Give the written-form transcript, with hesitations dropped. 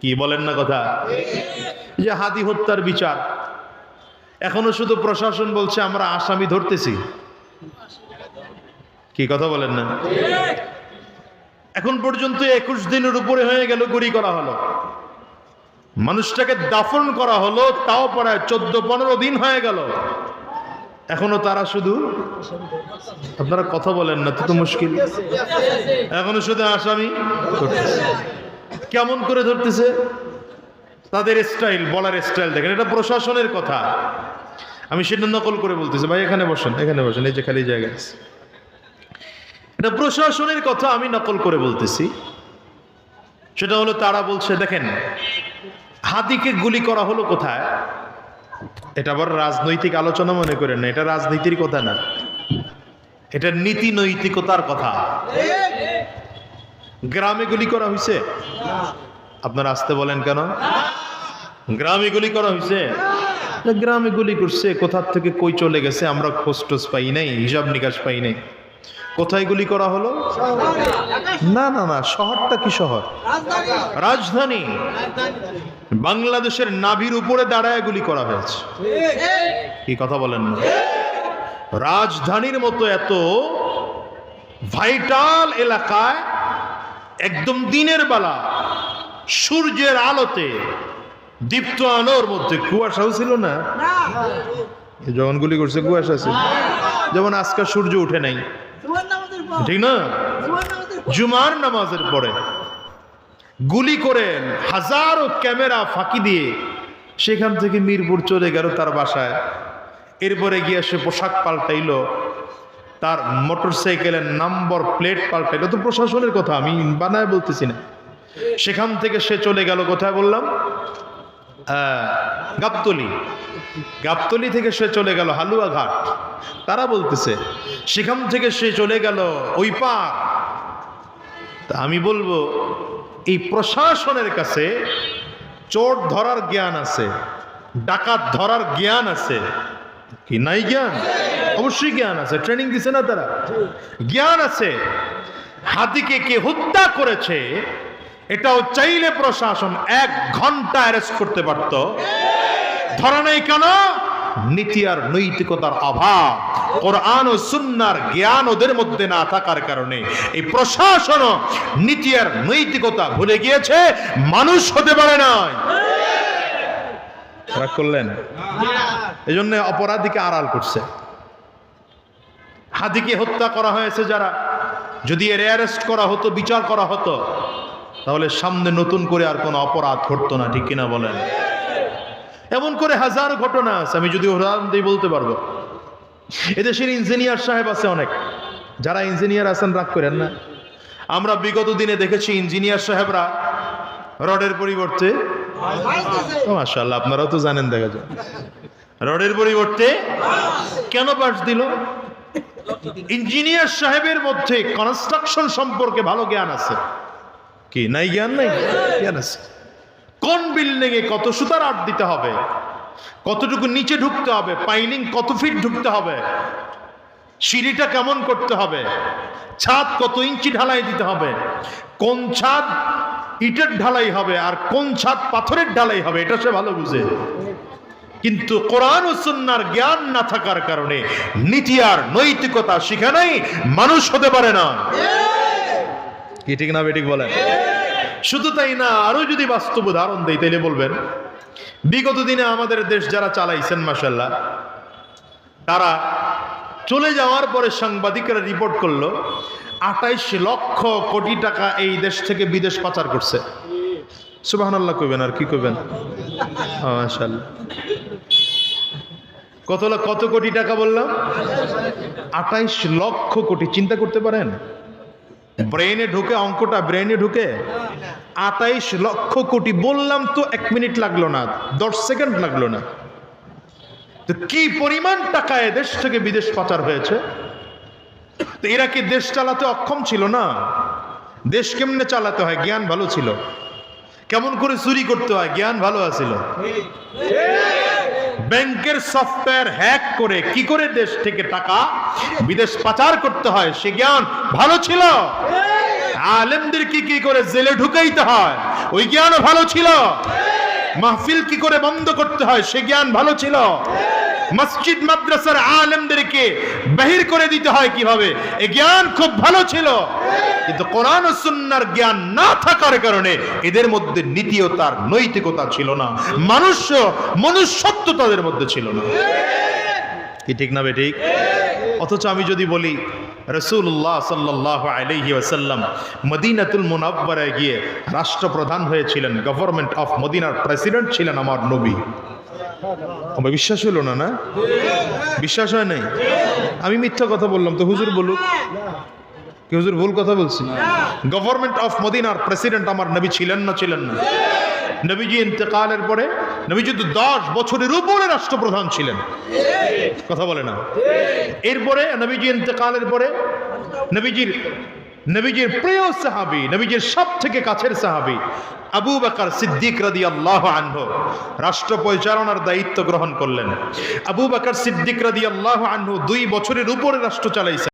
কি বলেন না কথা? যে হাদি হত্যার বিচার এখনো শুধু প্রশাসন বলছে আমরা আসামি ধরতেছি। কি কথা বলেন না? এখন পর্যন্ত 21 দিনের উপরে হয়ে গেল, গুলি করা হলো, মানুষটাকে দাফন করা হলো, তাও প্রায় 14-15 দিন হয়ে গেল, এখনো তারা শুধু, আপনারা কথা বলেন না তো মুশকিল, এখনো শুধু আসামি ধরতেছে। কেমন করে ধরতেছে? তাদের স্টাইল, বলার স্টাইল দেখেন। এটা প্রশাসনের কথা, আমি সেটা নকল করে বলতেছি। ভাই এখানে বসেন, এখানে বসেন, এই যে খালি জায়গা আছে। এটা প্রশাসনের কথা আমি নকল করে বলতেছি। সেটা হলো তারা বলছে দেখেন হাদিকে গুলি করা হলো কোথায়। এটা আবার রাজনৈতিক আলোচনা মনে করেন না, এটা রাজনীতির কথা না, এটা নীতি নৈতিকতার কথা। গ্রামে গুলি করা হয়েছে? আপনারা আসতে বলেন কেন? গ্রামে গুলি করা হয়েছে? গ্রামে গুলি করছে, কোথা থেকে কই চলে গেছে আমরা খোঁজ টোজ পাই নাই, হিসাব নিকাশ পাই নাই। কোথায় গুলি করা হলো? না না না, শহরটা কি শহর? রাজধানী। বাংলাদেশের নাভির উপরে দাঁড়ায় গুলি করা হয়েছে। কি কথা বলেন না? রাজধানীর মতো এত ভাইটাল এলাকায় একদম দিনের বেলা সূর্যের আলোতে দীপ্ত আলোর মধ্যে, কুয়াশাও ছিল না যখন গুলি করছে, কুয়াশা ছিল, যেমন আজকে সূর্য উঠে নাই, ঠিক না? জুমার নামাজের পরে গুলি করেন, হাজারো ক্যামেরা ফাঁকি দিয়ে সেখান থেকে মিরপুর চলে গেল তার বাসায়। এরপরে গিয়ে সে পোশাক পাল্টাইলো, তার মোটরসাইকেলের নাম্বার প্লেট পাল্টাইলো। তো প্রশাসনের কথা, আমি বানায় বলতেছি না। সেখান থেকে সে চলে গেল কোথায় বললাম? গাবতলী। গাবতলী থেকে সে চলে গেল হালুয়াঘাট, তারা বলতেছে। সেখান থেকে সে চলে গেল ওই পার। তা আমি বলবো এই প্রশাসনের কাছে চোর ধরার জ্ঞান আছে, ডাকাত ধরার জ্ঞান আছে কি নাই? জ্ঞান অবশ্যই জ্ঞান আছে, ট্রেনিং দিছে না তারা, জ্ঞান আছে। হাদিকে কে হত্যা করেছে এটাও চাইলে প্রশাসন 1 ঘন্টা অ্যারেস্ট করতে পারত, ধরা নেই কেন? নীতি আর নৈতিকতার অভাব, কোরআন ও সুন্নাহর জ্ঞান ওদের মধ্যে না থাকার কারণে এই প্রশাসন নীতি আর নৈতিকতা ভুলে গিয়েছে, মানুষ হতে পারে না। রাগ করলেন? এই জন্য অপরাধীকে আড়াল করছে। হাদিকে হত্যা করা হয়েছে যারা, যদি এর অ্যারেস্ট করা হতো, বিচার করা হতো, তাহলে সামনে নতুন করে আর কোনো অপরাধ ঘটতো না, ঠিক কিনা বলেন? এমন করে হাজার ঘটনা আছে, আমি যদি উদাহরণ দিয়ে বলতে পারবো। এদেশের ইঞ্জিনিয়ার সাহেব আছে অনেক, যারা ইঞ্জিনিয়ার আছেন রাগ করেন না। আমরা বিগত দিনে দেখেছি ইঞ্জিনিয়ার সাহেবরা রডের পরিবর্তে, মাশাআল্লাহ আপনারাও তো জানেন, দেখা যায় রডের পরিবর্তে কেন বাঁশ দিল? ইঞ্জিনিয়ার সাহেবের মধ্যে কনস্ট্রাকশন সম্পর্কে ভালো জ্ঞান আছে কি নাই? জ্ঞান নাই, জ্ঞান আছে। কোন বিল্ডিং এ কত সুতার আট দিতে হবে, কতটুকু নিচে ঢুকতে হবে, পাইলিং কত ফিট ঢুকতে হবে, সিঁড়িটা কেমন করতে হবে, ছাদ কত ইঞ্চি ঢালাই দিতে হবে, কোন ছাদ ইটের ঢালাই হবে আর কোন ছাদ পাথরের ঢালাই হবে, এটা সে ভালো বুঝে। কিন্তু কোরআন ও সুন্নাহর জ্ঞান না থাকার কারণে নীতি আর নৈতিকতা শিখে নাই, মানুষ হতে পারে না। কি ঠিক না বেঠিক বলেন? শুধু তাই না, আরো যদি বাস্তব উদাহরণ দেই তাইলে বলবেন, বিগত দিনে আমাদের দেশ যারা চালাইছেন মাশাআল্লাহ, তারা চলে যাওয়ার পরে সাংবাদিকরা রিপোর্ট করলো 28 লক্ষ কোটি টাকা এই দেশ থেকে বিদেশ পাচার করছে। সুবহানাল্লাহ কইবেন আর কি কইবেন? মাশাআল্লাহ। কত কোটি টাকা বললাম? 28 লক্ষ কোটি। চিন্তা করতে পারেন? ব্রেনে ঢুকে, অঙ্কটা ব্রেনে ঢুকে 28 লক্ষ কোটি। বললাম তো 1 মিনিট লাগলো না, 10 সেকেন্ড লাগলো না। তো কি পরিমাণ টাকা দেশ থেকে বিদেশ পাচার হয়েছে। তো এরা কি দেশ চালাতে অক্ষম ছিল না? দেশ কেমনে চালাতে হয় জ্ঞান ভালো ছিল, কেমন করে চুরি করতে হয় জ্ঞান ভালো আছিল, ব্যাংকের সফটওয়্যার হ্যাক করে কি করে দেশ থেকে টাকা বিদেশ পাচার করতে হয় সে জ্ঞান ভালো ছিল। আলেমদেরকে কি করে জেলে ঢুকাইতে হয় ওই জ্ঞানও ভালো ছিল। মাহফিল কি করে বন্ধ করতে হয় সে জ্ঞান ভালো ছিল। মসজিদ মাদ্রাসার আলেমদেরকে বাহির করে দিতে হয় কিভাবে এই জ্ঞান খুব ভালো ছিল। কিন্তু কোরআন ও সুন্নাহর জ্ঞান না থাকার কারণে এদের মধ্যে নীতিওতার নৈতিকতা ছিল না, মনুষ্যত্ব তাদের মধ্যে ছিল না। কি ঠিক না বেঠিক? অথচ আমি যদি বলি রাসূলুল্লাহ সাল্লাল্লাহু আলাইহি ওয়াসাল্লাম মদিনাতুল মুনাওয়ারায় গিয়ে রাষ্ট্রপ্রধান হয়েছিলেন, গভর্নমেন্ট অফ মদিনার প্রেসিডেন্ট ছিলেন আমার নবী। আমার বিশ্বাস হলো না? না বিশ্বাস হয় নাই? আমি মিথ্যা কথা বললাম তো হুজুর বলুক। কি হুজুর ভুল কথা বলছি? গভর্নমেন্ট অফ মদিনার প্রেসিডেন্ট আমার নবী ছিলেন না? ছিলেন না? নবীজি ইন্তেকালের পরে নবীজি তো 10 বছরের উপরে রাষ্ট্রপ্রধান ছিলেন, কথা বলে না? এরপরে নবীজি ইন্তেকালের পরে নবীজির প্রিয় সাহাবী, নবীজির সব থেকে কাছের সাহাবী আবু বকর সিদ্দিক রাদিয়াল্লাহু আনহু রাষ্ট্র পরিচালনার দায়িত্ব গ্রহণ করলেন। আবু বকর সিদ্দিক রাদিয়াল্লাহু আনহু 2 বছরের উপরে রাষ্ট্র চালাইছেন।